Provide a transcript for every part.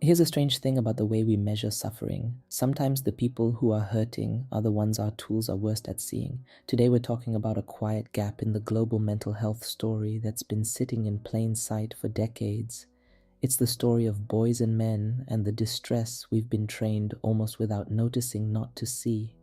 Here's a strange thing about the way we measure suffering. Sometimes the people who are hurting are the ones our tools are worst at seeing. Today we're talking about a quiet gap in the global mental health story that's been sitting in plain sight for decades. It's the story of boys and men and the distress we've been trained almost without noticing not to see.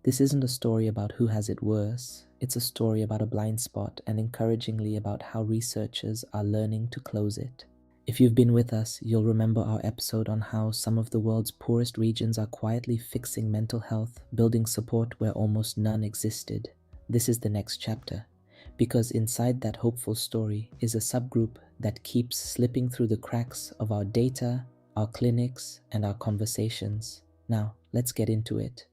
This isn't a story about who has it worse. It's a story about a blind spot and encouragingly about how researchers are learning to close it. If you've been with us, you'll remember our episode on how some of the world's poorest regions are quietly fixing mental health, building support where almost none existed. This is the next chapter, because inside that hopeful story is a subgroup that keeps slipping through the cracks of our data, our clinics, and our conversations. Now, let's get into it.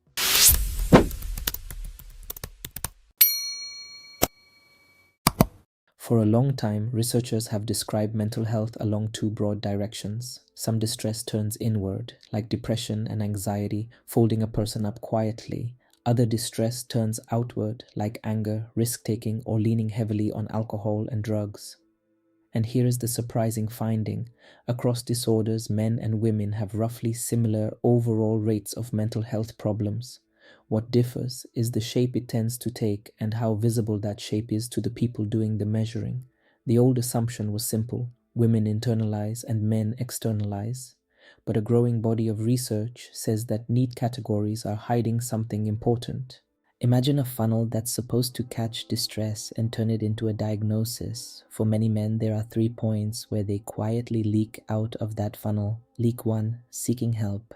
For a long time, researchers have described mental health along two broad directions. Some distress turns inward, like depression and anxiety, folding a person up quietly. Other distress turns outward, like anger, risk-taking, or leaning heavily on alcohol and drugs. And here is the surprising finding. Across disorders, men and women have roughly similar overall rates of mental health problems. What differs is the shape it tends to take and how visible that shape is to the people doing the measuring. The old assumption was simple: women internalize and men externalize. But a growing body of research says that neat categories are hiding something important. Imagine a funnel that's supposed to catch distress and turn it into a diagnosis. For many men, there are 3 points where they quietly leak out of that funnel. Leak 1: seeking help.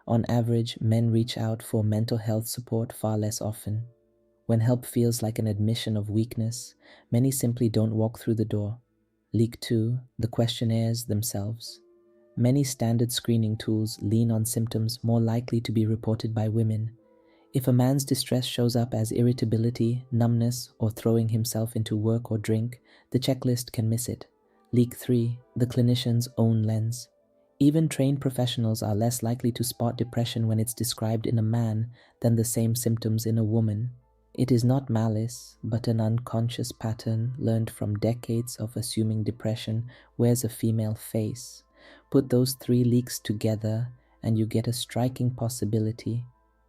On average, men reach out for mental health support far less often. When help feels like an admission of weakness, many simply don't walk through the door. Leak 2: the questionnaires themselves. Many standard screening tools lean on symptoms more likely to be reported by women. If a man's distress shows up as irritability, numbness, or throwing himself into work or drink, the checklist can miss it. Leak 3: the clinician's own lens. Even trained professionals are less likely to spot depression when it's described in a man than the same symptoms in a woman. It is not malice, but an unconscious pattern learned from decades of assuming depression wears a female face. Put those 3 leaks together and you get a striking possibility.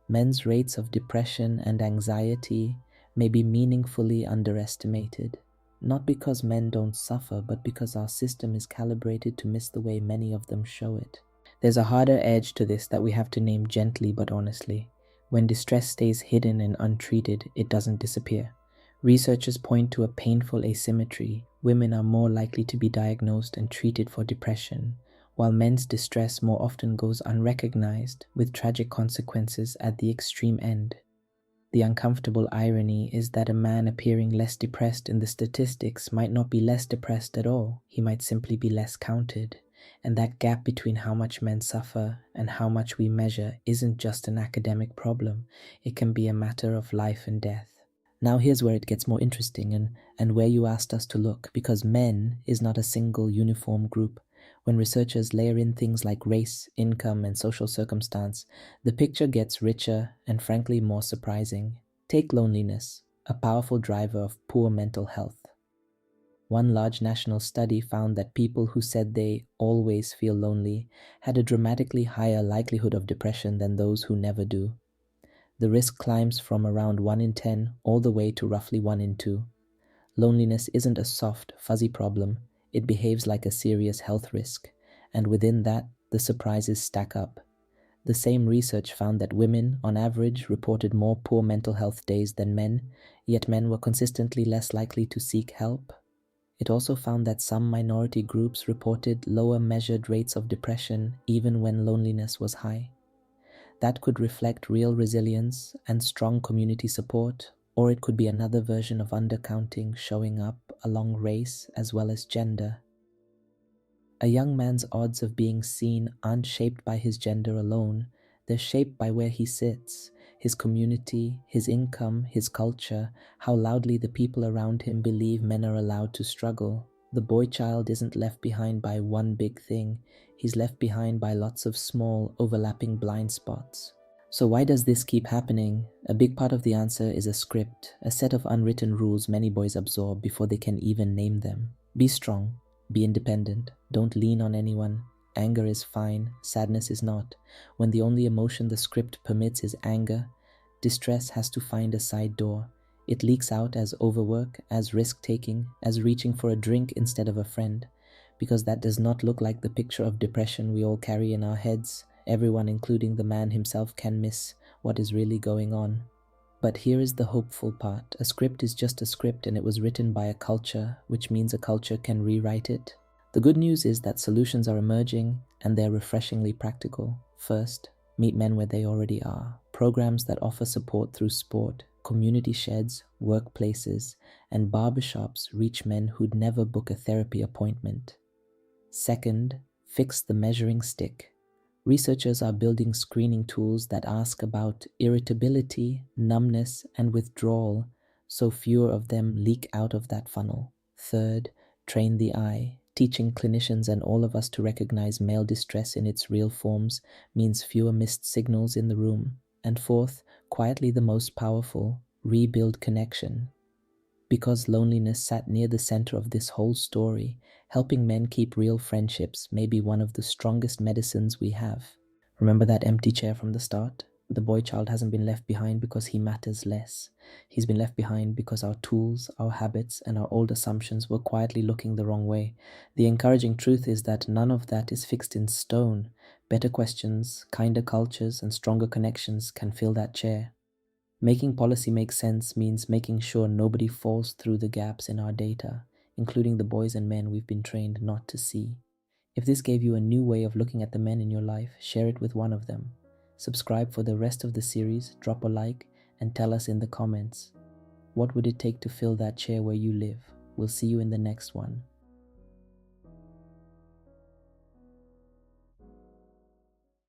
Men's rates of depression and anxiety may be meaningfully underestimated. Not because men don't suffer, but because our system is calibrated to miss the way many of them show it. There's a harder edge to this that we have to name gently but honestly. When distress stays hidden and untreated, it doesn't disappear. Researchers point to a painful asymmetry. Women are more likely to be diagnosed and treated for depression, while men's distress more often goes unrecognized, with tragic consequences at the extreme end. The uncomfortable irony is that a man appearing less depressed in the statistics might not be less depressed at all. He might simply be less counted. And that gap between how much men suffer and how much we measure isn't just an academic problem. It can be a matter of life and death. Now here's where it gets more interesting and where you asked us to look, because men is not a single uniform group. When researchers layer in things like race, income, and social circumstance, the picture gets richer and frankly more surprising. Take loneliness, a powerful driver of poor mental health. One large national study found that people who said they always feel lonely had a dramatically higher likelihood of depression than those who never do. The risk climbs from around 1 in 10 all the way to roughly 1 in 2. Loneliness isn't a soft, fuzzy problem. It behaves like a serious health risk, and within that, the surprises stack up. The same research found that women, on average, reported more poor mental health days than men, yet men were consistently less likely to seek help. It also found that some minority groups reported lower measured rates of depression even when loneliness was high. That could reflect real resilience and strong community support, or it could be another version of undercounting showing up along race as well as gender. A young man's odds of being seen aren't shaped by his gender alone. They're shaped by where he sits, his community, his income, his culture, how loudly the people around him believe men are allowed to struggle. The boy child isn't left behind by one big thing. He's left behind by lots of small, overlapping blind spots. So why does this keep happening? A big part of the answer is a script, a set of unwritten rules many boys absorb before they can even name them. Be strong, be independent, don't lean on anyone, Anger is fine, sadness is not. When the only emotion the script permits is anger, distress has to find a side door. It leaks out as overwork, as risk-taking, as reaching for a drink instead of a friend. Because that does not look like the picture of depression we all carry in our heads. Everyone, including the man himself, can miss what is really going on. But here is the hopeful part. A script is just a script, and it was written by a culture, which means a culture can rewrite it. The good news is that solutions are emerging, and they're refreshingly practical. First, meet men where they already are. Programs that offer support through sport, community sheds, workplaces, and barbershops reach men who'd never book a therapy appointment. Second, fix the measuring stick. Researchers are building screening tools that ask about irritability, numbness, and withdrawal, so fewer of them leak out of that funnel. Third, train the eye. Teaching clinicians and all of us to recognize male distress in its real forms means fewer missed signals in the room. And fourth, quietly the most powerful, rebuild connection. Because loneliness sat near the center of this whole story, helping men keep real friendships may be one of the strongest medicines we have. Remember that empty chair from the start? The boy child hasn't been left behind because he matters less. He's been left behind because our tools, our habits, and our old assumptions were quietly looking the wrong way. The encouraging truth is that none of that is fixed in stone. Better questions, kinder cultures, and stronger connections can fill that chair. Making policy make sense means making sure nobody falls through the gaps in our data, including the boys and men we've been trained not to see. If this gave you a new way of looking at the men in your life, share it with one of them. Subscribe for the rest of the series, drop a like, and tell us in the comments. What would it take to fill that chair where you live? We'll see you in the next one.